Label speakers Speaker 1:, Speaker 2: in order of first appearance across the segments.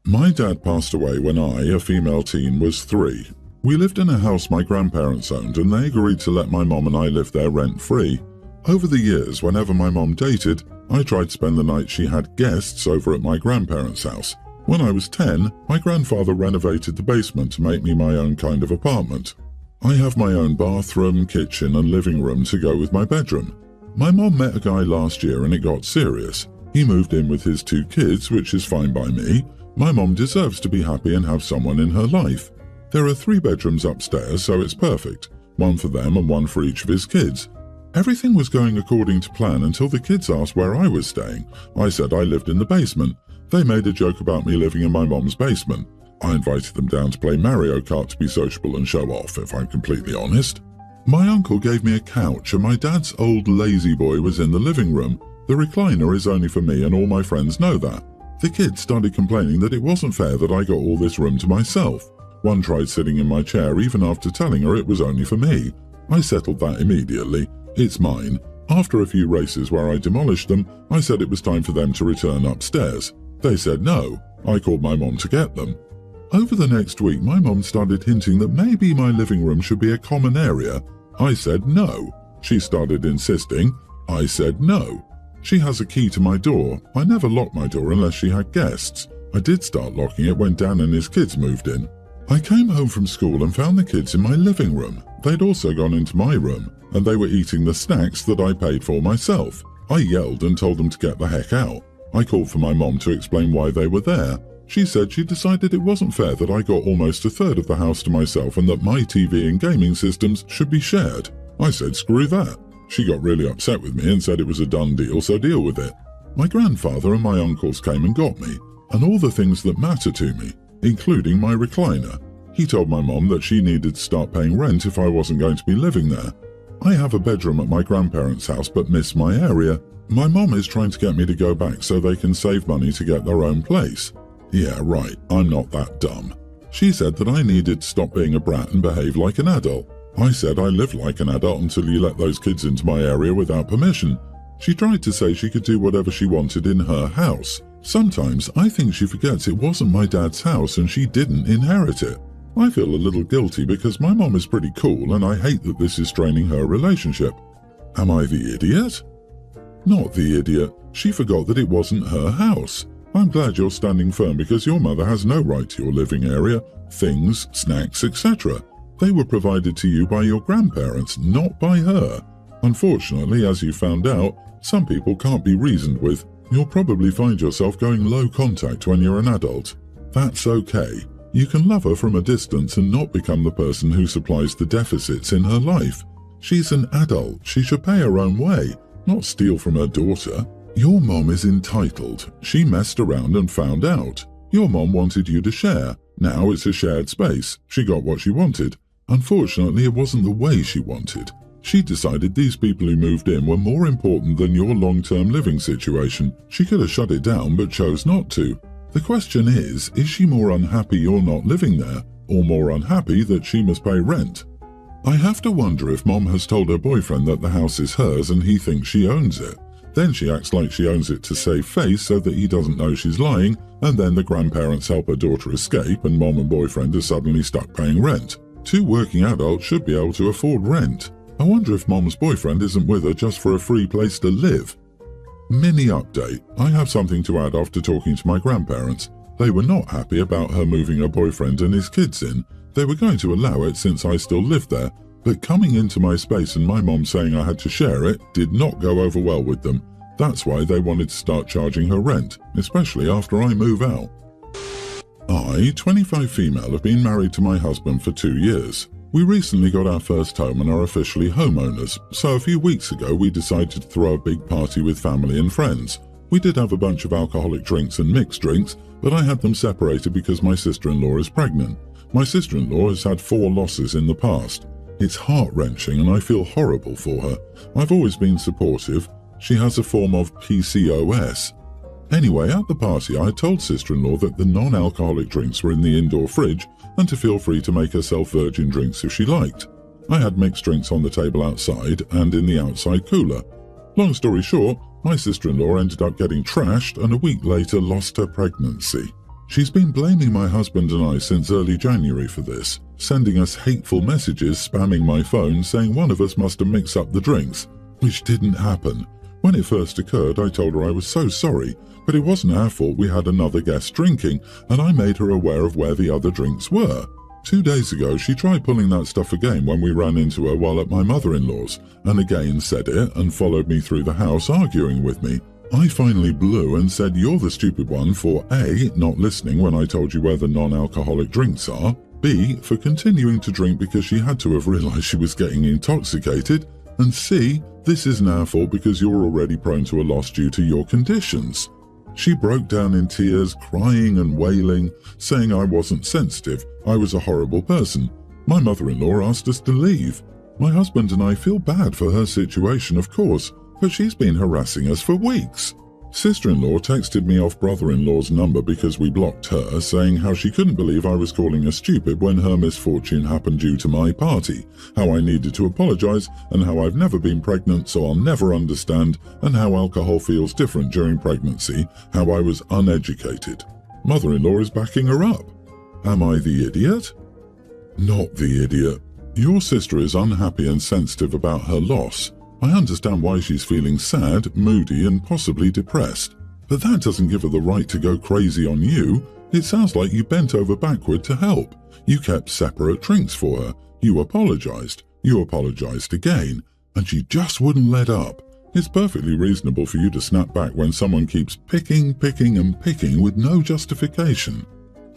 Speaker 1: My dad passed away when I, a female teen, was 3. We lived in a house my grandparents owned and they agreed to let my mom and I live there rent-free. Over the years, whenever my mom dated, I tried to spend the night she had guests over at my grandparents' house. When I was 10, my grandfather renovated the basement to make me my own kind of apartment. I have my own bathroom, kitchen and living room to go with my bedroom. My mom met a guy last year and it got serious. He moved in with his 2 kids, which is fine by me. My mom deserves to be happy and have someone in her life. There are 3 bedrooms upstairs, so it's perfect. 1 for them and 1 for each of his kids. Everything was going according to plan until the kids asked where I was staying. I said I lived in the basement. They made a joke about me living in my mom's basement. I invited them down to play Mario Kart to be sociable and show off, if I'm completely honest. My uncle gave me a couch and my dad's old lazy boy was in the living room. The recliner is only for me and all my friends know that. The kids started complaining that it wasn't fair that I got all this room to myself. One tried sitting in my chair even after telling her it was only for me. I settled that immediately. It's mine. After a few races where I demolished them, I said it was time for them to return upstairs. They said no. I called my mom to get them. Over the next week, my mom started hinting that maybe my living room should be a common area. I said no. She started insisting. I said no. She has a key to my door. I never lock my door unless she had guests. I did start locking it when Dan and his kids moved in. I came home from school and found the kids in my living room. They'd also gone into my room, and they were eating the snacks that I paid for myself. I yelled and told them to get the heck out. I called for my mom to explain why they were there. She said she decided it wasn't fair that I got almost a third of the house to myself and that my TV and gaming systems should be shared. I said screw that. She got really upset with me and said it was a done deal, so deal with it. My grandfather and my uncles came and got me, and all the things that matter to me, including my recliner. He told my mom that she needed to start paying rent if I wasn't going to be living there. I have a bedroom at my grandparents' house but miss my area. My mom is trying to get me to go back so they can save money to get their own place. Yeah, right, I'm not that dumb. She said that I needed to stop being a brat and behave like an adult. I said I lived like an adult until you let those kids into my area without permission. She tried to say she could do whatever she wanted in her house. Sometimes I think she forgets it wasn't my dad's house and she didn't inherit it. I feel a little guilty because my mom is pretty cool and I hate that this is straining her relationship. Am I the idiot? Not the idiot. She forgot that it wasn't her house. I'm glad you're standing firm because your mother has no right to your living area, things, snacks, etc. They were provided to you by your grandparents, not by her. Unfortunately, as you found out, some people can't be reasoned with. You'll probably find yourself going low contact when you're an adult. That's okay. You can love her from a distance and not become the person who supplies the deficits in her life. She's an adult. She should pay her own way, not steal from her daughter. Your mom is entitled. She messed around and found out. Your mom wanted you to share. Now it's a shared space. She got what she wanted. Unfortunately, it wasn't the way she wanted. She decided these people who moved in were more important than your long-term living situation. She could have shut it down but chose not to. The question is she more unhappy you're not living there, or more unhappy that she must pay rent? I have to wonder if Mom has told her boyfriend that the house is hers and he thinks she owns it. Then she acts like she owns it to save face so that he doesn't know she's lying, and then the grandparents help her daughter escape and Mom and boyfriend are suddenly stuck paying rent. 2 working adults should be able to afford rent. I wonder if Mom's boyfriend isn't with her just for a free place to live. Mini update. I have something to add after talking to my grandparents. They were not happy about her moving her boyfriend and his kids in. They were going to allow it since I still lived there, but coming into my space and my mom saying I had to share it did not go over well with them. That's why they wanted to start charging her rent, especially after I move out. I, 25 female, have been married to my husband for 2 years. We recently got our first home and are officially homeowners, so a few weeks ago we decided to throw a big party with family and friends. We did have a bunch of alcoholic drinks and mixed drinks, but I had them separated because my sister-in-law is pregnant. My sister-in-law has had 4 losses in the past. It's heart-wrenching and I feel horrible for her. I've always been supportive. She has a form of PCOS. Anyway, at the party I told sister-in-law that the non-alcoholic drinks were in the indoor fridge and to feel free to make herself virgin drinks if she liked. I had mixed drinks on the table outside and in the outside cooler. Long story short, my sister-in-law ended up getting trashed and a week later lost her pregnancy. She's been blaming my husband and I since early January for this, sending us hateful messages, spamming my phone, saying one of us must have mixed up the drinks, which didn't happen. When it first occurred, I told her I was so sorry, but it wasn't our fault we had another guest drinking, and I made her aware of where the other drinks were. 2 days ago, she tried pulling that stuff again when we ran into her while at my mother-in-law's, and again said it and followed me through the house arguing with me. I finally blew and said you're the stupid one for A, not listening when I told you where the non-alcoholic drinks are, B, for continuing to drink because she had to have realised she was getting intoxicated, and C, this isn't our fault because you're already prone to a loss due to your conditions. She broke down in tears, crying and wailing, saying I wasn't sensitive, I was a horrible person. My mother-in-law asked us to leave. My husband and I feel bad for her situation, of course, but she's been harassing us for weeks. Sister-in-law texted me off brother-in-law's number because we blocked her, saying how she couldn't believe I was calling her stupid when her misfortune happened due to my party, how I needed to apologise, and how I've never been pregnant so I'll never understand, and how alcohol feels different during pregnancy, how I was uneducated. Mother-in-law is backing her up. Am I the idiot? Not the idiot. Your sister is unhappy and sensitive about her loss. I understand why she's feeling sad, moody, and possibly depressed. But that doesn't give her the right to go crazy on you. It sounds like you bent over backward to help. You kept separate drinks for her. You apologized. You apologized again. And she just wouldn't let up. It's perfectly reasonable for you to snap back when someone keeps picking with no justification.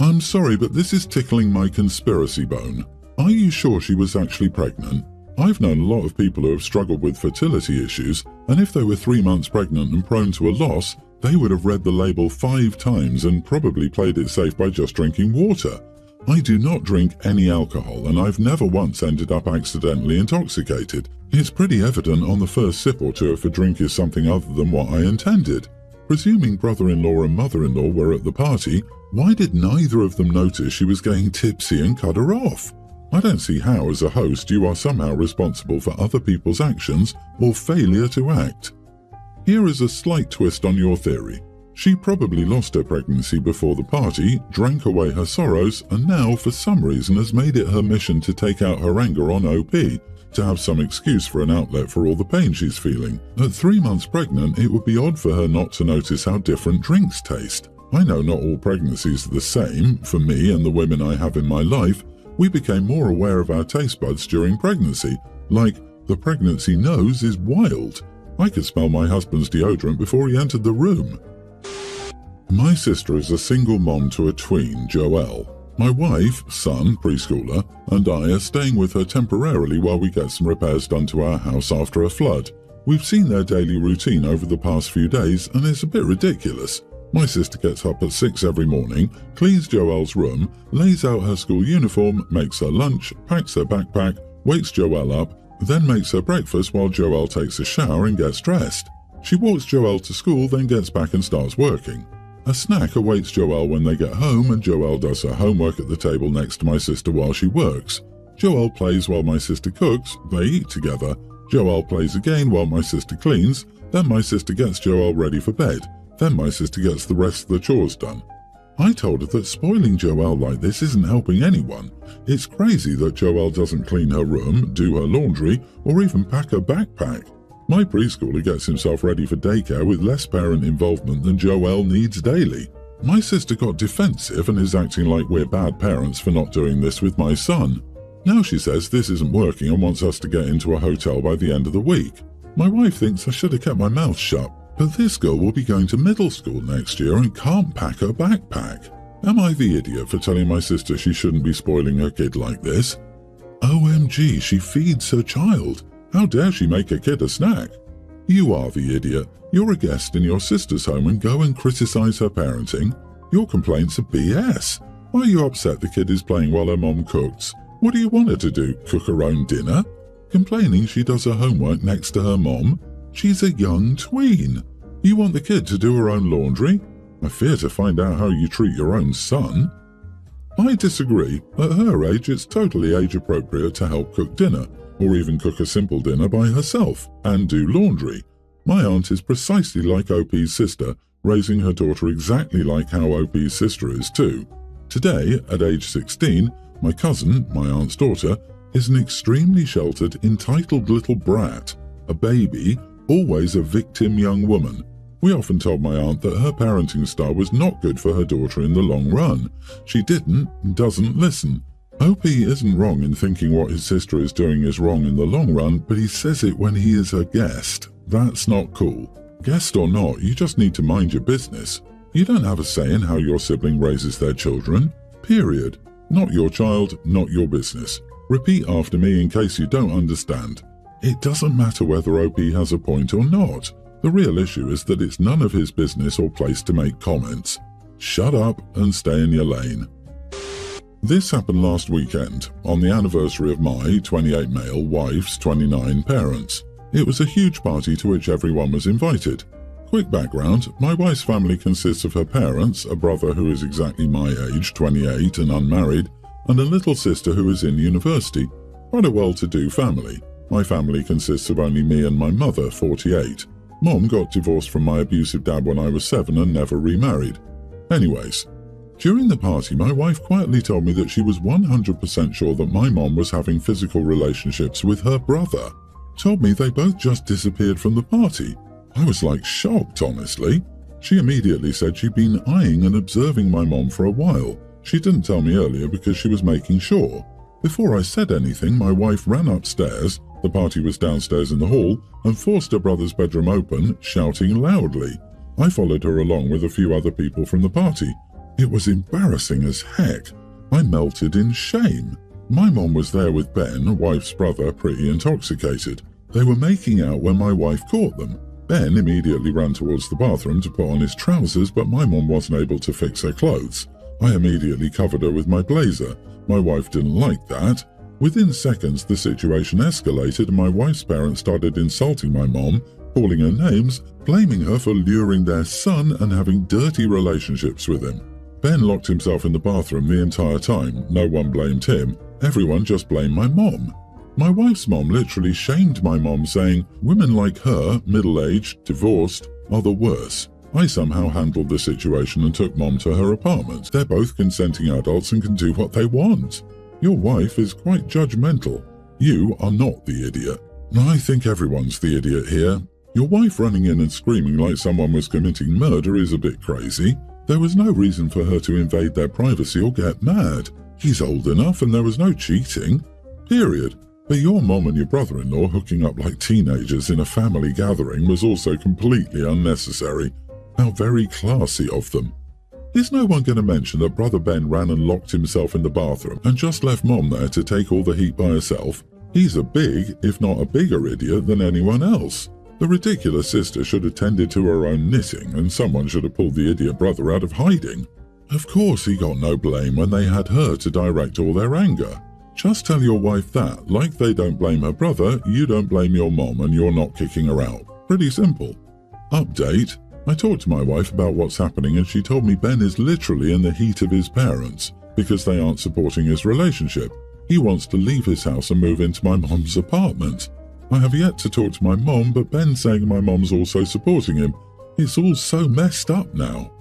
Speaker 1: I'm sorry, but this is tickling my conspiracy bone. Are you sure she was actually pregnant? I've known a lot of people who have struggled with fertility issues, and if they were 3 months pregnant and prone to a loss, they would have read the label 5 times and probably played it safe by just drinking water. I do not drink any alcohol, and I've never once ended up accidentally intoxicated. It's pretty evident on the first sip or two if a drink is something other than what I intended. Presuming brother-in-law and mother-in-law were at the party, why did neither of them notice she was getting tipsy and cut her off? I don't see how, as a host, you are somehow responsible for other people's actions or failure to act. Here is a slight twist on your theory. She probably lost her pregnancy before the party, drank away her sorrows, and now, for some reason, has made it her mission to take out her anger on OP, to have some excuse for an outlet for all the pain she's feeling. At 3 months pregnant, it would be odd for her not to notice how different drinks taste. I know not all pregnancies are the same. For me and the women I have in my life, we became more aware of our taste buds during pregnancy, like the pregnancy nose is wild. I could smell my husband's deodorant before he entered the room. My sister is a single mom to a tween, Joelle. My wife, son, preschooler, and I are staying with her temporarily while we get some repairs done to our house after a flood. We've seen their daily routine over the past few days and it's a bit ridiculous. My sister gets up at 6 every morning, cleans Joelle's room, lays out her school uniform, makes her lunch, packs her backpack, wakes Joelle up, then makes her breakfast while Joelle takes a shower and gets dressed. She walks Joelle to school, then gets back and starts working. A snack awaits Joelle when they get home, and Joelle does her homework at the table next to my sister while she works. Joelle plays while my sister cooks, they eat together. Joelle plays again while my sister cleans, then my sister gets Joelle ready for bed. Then my sister gets the rest of the chores done. I told her that spoiling Joelle like this isn't helping anyone. It's crazy that Joelle doesn't clean her room, do her laundry, or even pack her backpack. My preschooler gets himself ready for daycare with less parent involvement than Joelle needs daily. My sister got defensive and is acting like we're bad parents for not doing this with my son. Now she says this isn't working and wants us to get into a hotel by the end of the week. My wife thinks I should have kept my mouth shut. But this girl will be going to middle school next year and can't pack her backpack. Am I the idiot for telling my sister she shouldn't be spoiling her kid like this? OMG, she feeds her child. How dare she make her kid a snack? You are the idiot. You're a guest in your sister's home and go and criticize her parenting. Your complaints are BS. Why are you upset the kid is playing while her mom cooks? What do you want her to do, cook her own dinner? Complaining she does her homework next to her mom? She's a young tween. You want the kid to do her own laundry? I fear to find out how you treat your own son. I disagree. At her age, it's totally age-appropriate to help cook dinner, or even cook a simple dinner by herself, and do laundry. My aunt is precisely like OP's sister, raising her daughter exactly like how OP's sister is too. Today, at age 16, my cousin, my aunt's daughter, is an extremely sheltered, entitled little brat, a baby, always a victim young woman. We often told my aunt that her parenting style was not good for her daughter in the long run. She doesn't listen. OP isn't wrong in thinking what his sister is doing is wrong in the long run, but he says it when he is a guest. That's not cool. Guest or not, you just need to mind your business. You don't have a say in how your sibling raises their children. Period. Not your child, not your business. Repeat after me in case you don't understand. It doesn't matter whether OP has a point or not. The real issue is that it's none of his business or place to make comments. Shut up and stay in your lane. This happened last weekend, on the anniversary of my 28 male wife's 29 parents. It was a huge party to which everyone was invited. Quick background, my wife's family consists of her parents, a brother who is exactly my age, 28 and unmarried, and a little sister who is in university. Quite a well-to-do family. My family consists of only me and my mother, 48. Mom got divorced from my abusive dad when I was 7 and never remarried. Anyways, during the party, my wife quietly told me that she was 100% sure that my mom was having physical relationships with her brother. Told me they both just disappeared from the party. I was like shocked, honestly. She immediately said she'd been eyeing and observing my mom for a while. She didn't tell me earlier because she was making sure. Before I said anything, my wife ran upstairs, the party was downstairs in the hall, and forced her brother's bedroom open, shouting loudly. I followed her along with a few other people from the party. It was embarrassing as heck. I melted in shame. My mom was there with Ben, wife's brother, pretty intoxicated. They were making out when my wife caught them. Ben immediately ran towards the bathroom to put on his trousers, but my mom wasn't able to fix her clothes. I immediately covered her with my blazer. My wife didn't like that. Within seconds, the situation escalated and my wife's parents started insulting my mom, calling her names, blaming her for luring their son and having dirty relationships with him. Ben locked himself in the bathroom the entire time. No one blamed him. Everyone just blamed my mom. My wife's mom literally shamed my mom, saying, "Women like her, middle-aged, divorced, are the worst." I somehow handled the situation and took mom to her apartment. They're both consenting adults and can do what they want. Your wife is quite judgmental. You are not the idiot. I think everyone's the idiot here. Your wife running in and screaming like someone was committing murder is a bit crazy. There was no reason for her to invade their privacy or get mad. He's old enough and there was no cheating. Period. But your mom and your brother-in-law hooking up like teenagers in a family gathering was also completely unnecessary. How very classy of them. Is no one going to mention that Brother Ben ran and locked himself in the bathroom and just left Mom there to take all the heat by herself? He's a big, if not a bigger idiot than anyone else. The ridiculous sister should have tended to her own knitting and someone should have pulled the idiot brother out of hiding. Of course he got no blame when they had her to direct all their anger. Just tell your wife that, like they don't blame her brother, you don't blame your mom and you're not kicking her out. Pretty simple. Update. I talked to my wife about what's happening and she told me Ben is literally in the heat of his parents because they aren't supporting his relationship. He wants to leave his house and move into my mom's apartment. I have yet to talk to my mom, but Ben's saying my mom's also supporting him. It's all so messed up now.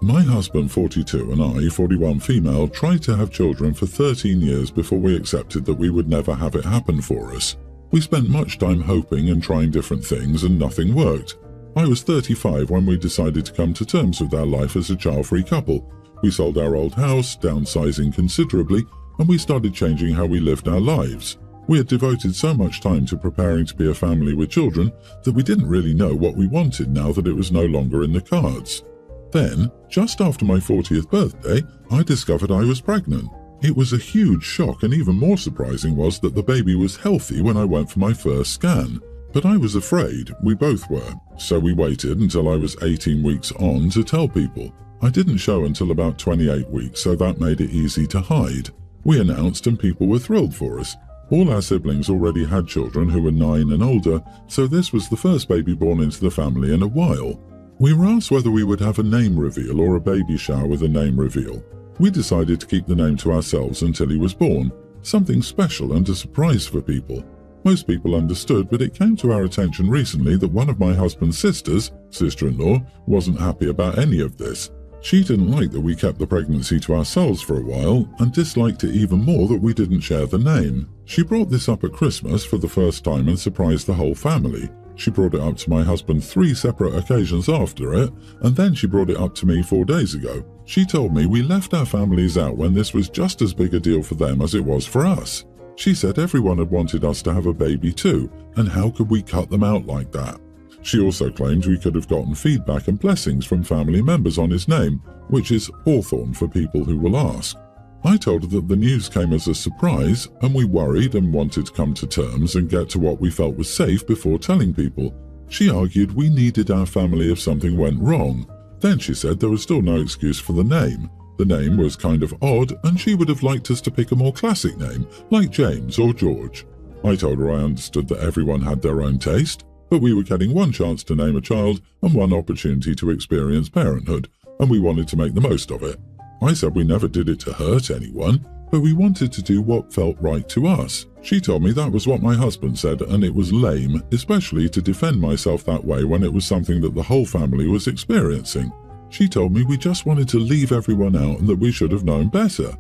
Speaker 1: My husband, 42, and I, 41 female, tried to have children for 13 years before we accepted that we would never have it happen for us. We spent much time hoping and trying different things and nothing worked. I was 35 when we decided to come to terms with our life as a child-free couple. We sold our old house, downsizing considerably, and we started changing how we lived our lives. We had devoted so much time to preparing to be a family with children that we didn't really know what we wanted now that it was no longer in the cards. Then, just after my 40th birthday, I discovered I was pregnant. It was a huge shock, and even more surprising was that the baby was healthy when I went for my first scan. But I was afraid, we both were, so we waited until I was 18 weeks on to tell people. I didn't show until about 28 weeks, so that made it easy to hide. We announced and people were thrilled for us. All our siblings already had children who were 9 and older, so this was the first baby born into the family in a while. We were asked whether we would have a name reveal or a baby shower with a name reveal. We decided to keep the name to ourselves until he was born, something special and a surprise for people. Most people understood, but it came to our attention recently that one of my husband's sisters, sister-in-law, wasn't happy about any of this. She didn't like that we kept the pregnancy to ourselves for a while and disliked it even more that we didn't share the name. She brought this up at Christmas for the first time and surprised the whole family. She brought it up to my husband 3 separate occasions after it, and then she brought it up to me 4 days ago. She told me we left our families out when this was just as big a deal for them as it was for us. She said everyone had wanted us to have a baby too, and how could we cut them out like that? She also claimed we could have gotten feedback and blessings from family members on his name, which is Hawthorne for people who will ask. I told her that the news came as a surprise, and we worried and wanted to come to terms and get to what we felt was safe before telling people. She argued we needed our family if something went wrong. Then she said there was still no excuse for the name. The name was kind of odd, and she would have liked us to pick a more classic name, like James or George. I told her I understood that everyone had their own taste, but we were getting 1 chance to name a child and 1 opportunity to experience parenthood, and we wanted to make the most of it. I said we never did it to hurt anyone, but we wanted to do what felt right to us. She told me that was what my husband said, and it was lame, especially to defend myself that way when it was something that the whole family was experiencing. She told me we just wanted to leave everyone out and that we should have known better.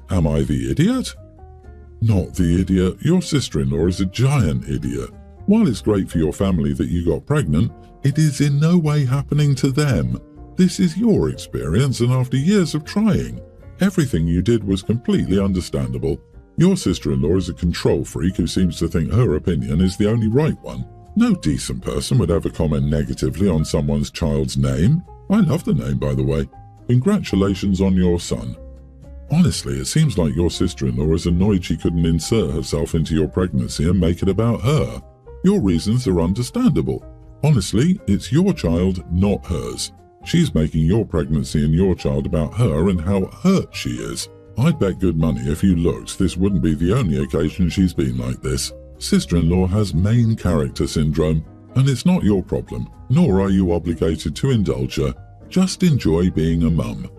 Speaker 1: Am I the idiot? Not the idiot. Your sister-in-law is a giant idiot. While it's great for your family that you got pregnant, it is in no way happening to them. This is your experience, and after years of trying, everything you did was completely understandable. Your sister-in-law is a control freak who seems to think her opinion is the only right one. No decent person would ever comment negatively on someone's child's name. I love the name, by the way. Congratulations on your son. Honestly, it seems like your sister-in-law is annoyed she couldn't insert herself into your pregnancy and make it about her. Your reasons are understandable. Honestly, it's your child, not hers. She's making your pregnancy and your child about her and how hurt she is. I'd bet good money if you looked, this wouldn't be the only occasion she's been like this. Sister-in-law has main character syndrome, and it's not your problem, nor are you obligated to indulge her. Just enjoy being a mum.